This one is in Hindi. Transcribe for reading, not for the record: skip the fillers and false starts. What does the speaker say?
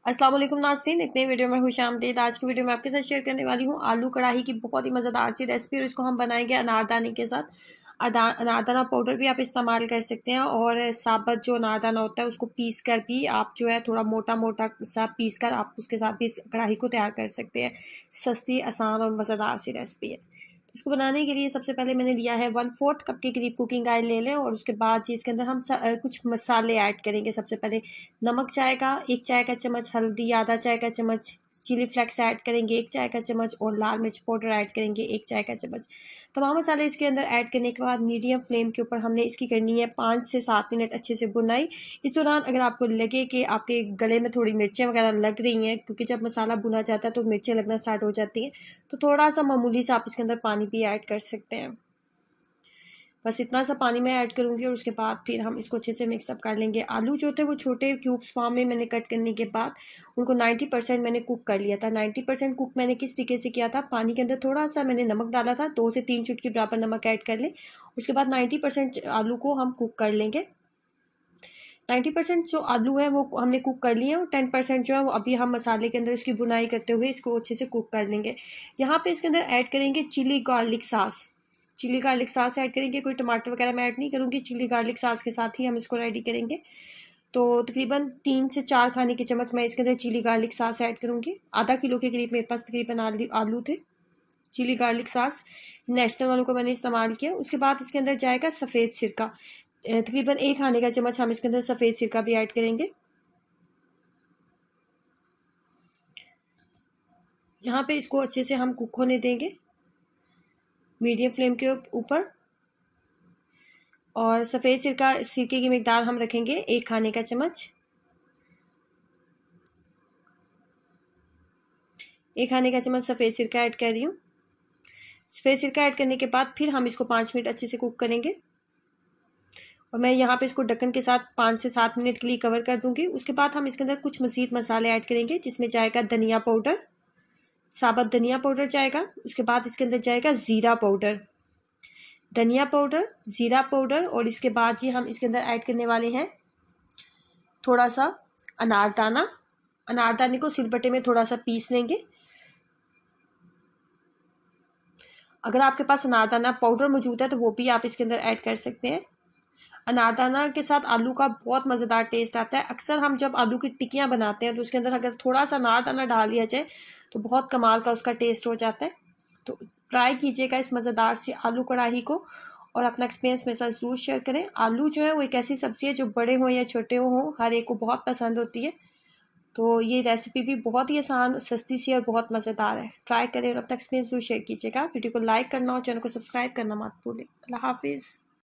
अस्सलाम वालेकुम नाज़रीन, एक नई वीडियो में खुशामदीद। आज की वीडियो में आपके साथ शेयर करने वाली हूँ आलू कढ़ाई की बहुत ही मज़ेदार सी रेसिपी। और इसको हम बनाएंगे अनारदाने के साथ। अनारदाना पाउडर भी आप इस्तेमाल कर सकते हैं और साबुत जो अनारदाना होता है उसको पीस कर भी आप जो है थोड़ा मोटा मोटा सा पीस कर आप उसके साथ भी इस कढ़ाई को तैयार कर सकते हैं। सस्ती, आसान और मज़ेदार सी रेसिपी है। तो इसको बनाने के लिए सबसे पहले मैंने लिया है 1/4 कप के करीब कुकिंग ऑयल ले लें। और उसके बाद जी इसके अंदर हम कुछ मसाले ऐड करेंगे। सबसे पहले नमक चाय का 1 चाय का चम्मच, हल्दी आधा चाय का चम्मच, चिली फ्लेक्स ऐड करेंगे 1 चाय का चम्मच और लाल मिर्च पाउडर ऐड करेंगे 1 चाय का चम्मच। तमाम मसाले इसके अंदर ऐड करने के बाद मीडियम फ्लेम के ऊपर हमने इसकी करनी है 5 से 7 मिनट अच्छे से भुनाई। इस दौरान अगर आपको लगे कि आपके गले में थोड़ी मिर्चें वगैरह लग रही हैं, क्योंकि जब मसाला भुना जाता है तो मिर्चें लगना स्टार्ट हो जाती हैं, तो थोड़ा सा मामूली सा आप इसके अंदर पानी भी ऐड कर सकते हैं। बस इतना सा पानी मैं ऐड करूँगी और उसके बाद फिर हम इसको अच्छे से मिक्सअप कर लेंगे। आलू जो थे वो छोटे क्यूब्स फॉर्म में मैंने कट करने के बाद उनको 90% मैंने कुक कर लिया था। 90% कुक मैंने किस तरीके से किया था, पानी के अंदर थोड़ा सा मैंने नमक डाला था, 2 से 3 चुटकी बराबर नमक ऐड कर लें। उसके बाद 90% आलू को हम कुक कर लेंगे। 90% जो आलू है वो हमने कुक कर लिए और 10% जो है वो अभी हम मसाले के अंदर इसकी बुनाई करते हुए इसको अच्छे से कुक कर लेंगे। यहाँ पे इसके अंदर ऐड करेंगे chilli garlic sauce. Chilli garlic sauce add करेंगे, कोई टमाटर वगैरह मैं ऐड नहीं करूँगी, चिली गार्लिक सॉस के साथ ही हम इसको रेडी करेंगे। तो तकरीबन 3 से 4 खाने के चम्मच मैं इसके अंदर चिली गार्लिक सॉस ऐड करूँगी। आधा किलो के करीब मेरे पास तकरीबन आलू थे। चिली गार्लिक सॉस नेशनल वालों को मैंने इस्तेमाल किया। उसके बाद इसके अंदर जाएगा सफ़ेद सिरका, तकरीबन 1 खाने का चम्मच हम इसके अंदर सफ़ेद सिरका भी ऐड करेंगे। यहाँ पे इसको अच्छे से हम कुक होने देंगे मीडियम फ्लेम के ऊपर। और सफ़ेद सिरके की मिकदार हम रखेंगे 1 खाने का चम्मच। 1 खाने का चम्मच सफ़ेद सिरका ऐड कर रही हूँ। सफ़ेद सिरका ऐड करने के बाद फिर हम इसको 5 मिनट अच्छे से कुक करेंगे। और मैं यहाँ पे इसको ढक्कन के साथ 5 से 7 मिनट के लिए कवर कर दूंगी। उसके बाद हम इसके अंदर कुछ मज़ीद मसाले ऐड करेंगे, जिसमें जाएगा धनिया पाउडर, साबुत धनिया पाउडर जाएगा। उसके बाद इसके अंदर जाएगा ज़ीरा पाउडर, धनिया पाउडर, ज़ीरा पाउडर। और इसके बाद जी हम इसके अंदर ऐड करने वाले हैं थोड़ा सा अनारदाना। अनारदाने को सिलबट्टे में थोड़ा सा पीस लेंगे। अगर आपके पास अनारदाना पाउडर मौजूद है तो वो भी आप इसके अंदर ऐड कर सकते हैं। अनारदाना के साथ आलू का बहुत मज़ेदार टेस्ट आता है। अक्सर हम जब आलू की टिक्कियाँ बनाते हैं तो उसके अंदर अगर थोड़ा सा अनारदाना डाल दिया जाए तो बहुत कमाल का उसका टेस्ट हो जाता है। तो ट्राई कीजिएगा इस मज़ेदार सी आलू कढ़ाई को और अपना एक्सपीरियंस मेरे साथ ज़रूर शेयर करें। आलू जो है वो एक ऐसी सब्ज़ी है जो बड़े हों या छोटे हों, हर एक को बहुत पसंद होती है। तो ये रेसिपी भी बहुत ही आसान, सस्ती सी और बहुत मज़ेदार है। ट्राई करें और अपना एक्सपीरियंस ज़रूर शेयर कीजिएगा। वीडियो को लाइक करना और चैनल को सब्सक्राइब करना मत भूलें। अल्लाह हाफिज़।